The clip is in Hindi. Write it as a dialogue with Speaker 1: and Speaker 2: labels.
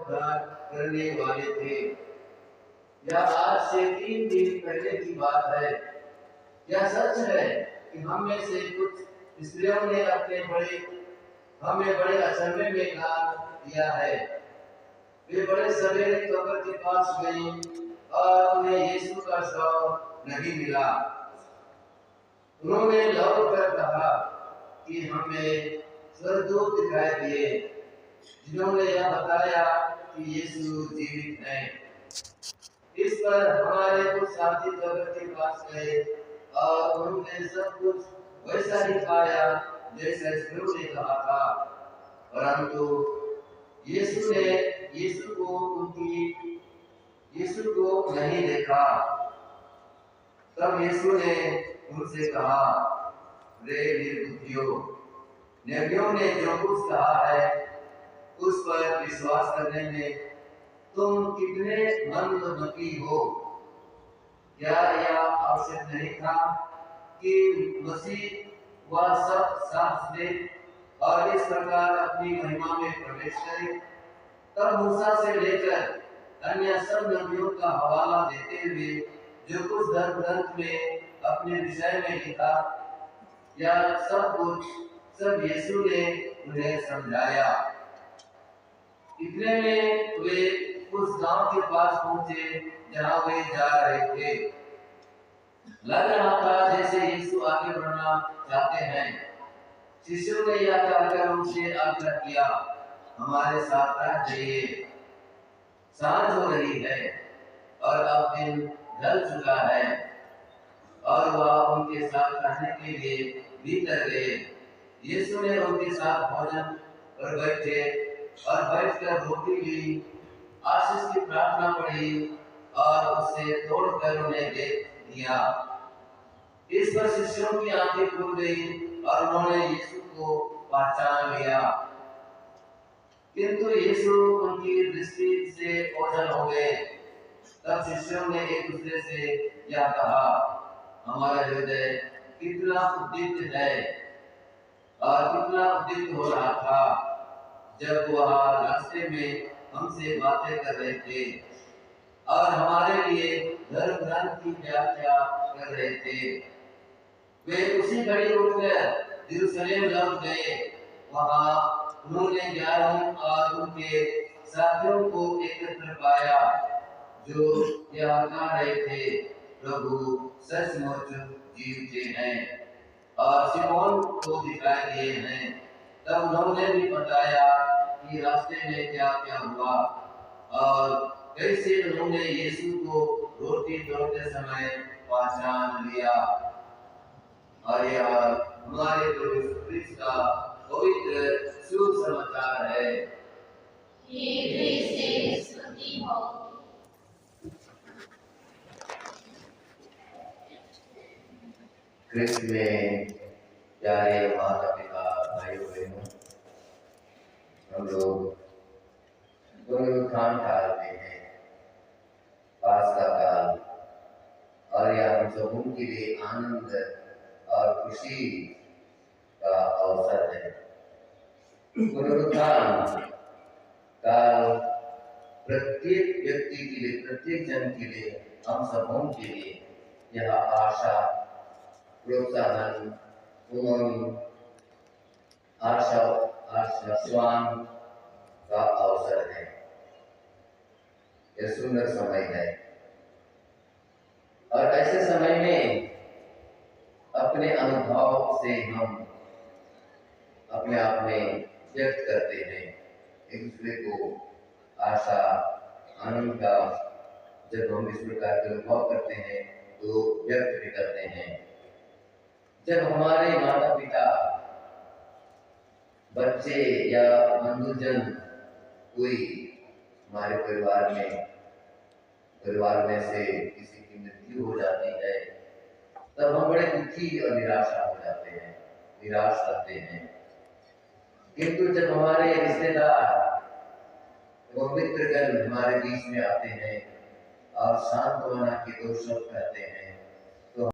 Speaker 1: उद्धार करने वाले थे। यह आज से 3 दिन पहले की बात है। यह सच है कि हम में से कुछ स्त्रियों ने हमें बड़े अचंभे में डाल दिया है। वे बड़े सवेरे कब्र के पास गई और उन्हें यीशु का शव नहीं मिला। उन्होंने लौट कर कहा कि हमें स्वर्गदूत दिखाई दिए जिन्होंने यह बताया कि यीशु जीवित है। इस पर हमारे कुछ साथी कब्र के पास गए और उन्होंने सब कुछ वैसा ही पाया जैसा प्रभु ने कहा था, परंतु यीशु को नहीं देखा। तब यीशु ने उनसे कहा, रे निर्बुद्धियों, नबियों ने जो कुछ कहा है उस पर विश्वास करने में तुम कितने मंदमती हो। क्या यह आवश्यक नहीं था कि मसीह वह सब सांस दे और इस प्रकार अपनी महिमा में प्रवेश करे? तब मूसा से लेकर अन्य सब नबियों का हवाला देते हुए जो कुछ धर्म ग्रंथ में अपने विषय में लिखा, यह सब यीशु ने उन्हें समझाया। इतने में वे उस गांव के पास पहुंचे जहां वे जा रहे थे। लग रहा था जैसे यीशु आगे बढ़ना चाहते हैं। शिष्यों ने यह कहकर उनसे आग्रह किया, हमारे साथ रह जाइए, सांझ हो रही है और अब दिन ढल चुका है। और वह उनके साथ रहने के लिए भीतर गए। यीशु ने उनके साथ भोजन पर बैठे और बैठकर रोटी ली, आशीष की प्रार्थना पढ़ी और उसे तोड़कर उन्हें दे दिया। इस पर शिष्यों की आंखें खुल गई और उन्होंने यीशु को पहचान लिया। किंतु यीशु उनकी दृष्टि से ओझल हो गए। तब शिष्यों ने एक दूसरे से यह कहा, हमारा हृदय कितना उद्विग्न है और कितना उद्विग्न हो रहा था जब वह रास्ते में हमसे बातें कर रहे थे और हमारे लिए धर्म ग्रंथ की व्याख्या कर रहे थे। वे उसी घड़ी उठकर यरूशलेम लौट गए। वहां उन्होंने 11 और उनके साथियों को एकत्र पाया जो यह कह रहे थे, प्रभु सचमुच जीवते हैं और सिमोन को दिखाई दिए हैं। तब उन्होंने भी बताया कि रास्ते में क्या क्या हुआ और कैसे उन्होंने यीशु को रोटी तोड़ते समय पहचान लिया। और यह हमारे प्रभु यीशु क्रिस्त का पवित्र सुसमाचार है। क्रिस्त में प्यारे माता पिता भाई बहनों, हम लोग पुनरुत्थान काल में हैं, पास्का काल, और यह हम सबों के लिए आनंद और खुशी का अवसर है। पुनरुत्थान काल प्रत्येक व्यक्ति के लिए, प्रत्येक जन के लिए, हम सबों के लिए यह आशा, प्रोत्साहन, उमंग, आश्वासन का अवसर है। यह सुंदर समय है और ऐसे समय में अपने अनुभव से हम अपने आप में व्यक्त करते हैं एक दूसरे को आशा, आनंद का। जब हम इस प्रकार के अनुभव करते हैं तो व्यक्त भी करते हैं। जब हमारे माता पिता, बच्चे या बंधुजन, कोई हमारे परिवार में से किसी की मृत्यु हो जाती है, तब हम बड़े दुखी और निराश रहते हैं। किंतु जब हमारे रिश्तेदार एवं मित्रगण हमारे बीच में आते हैं और सांत्वना के 2 शब्द कहते हैं,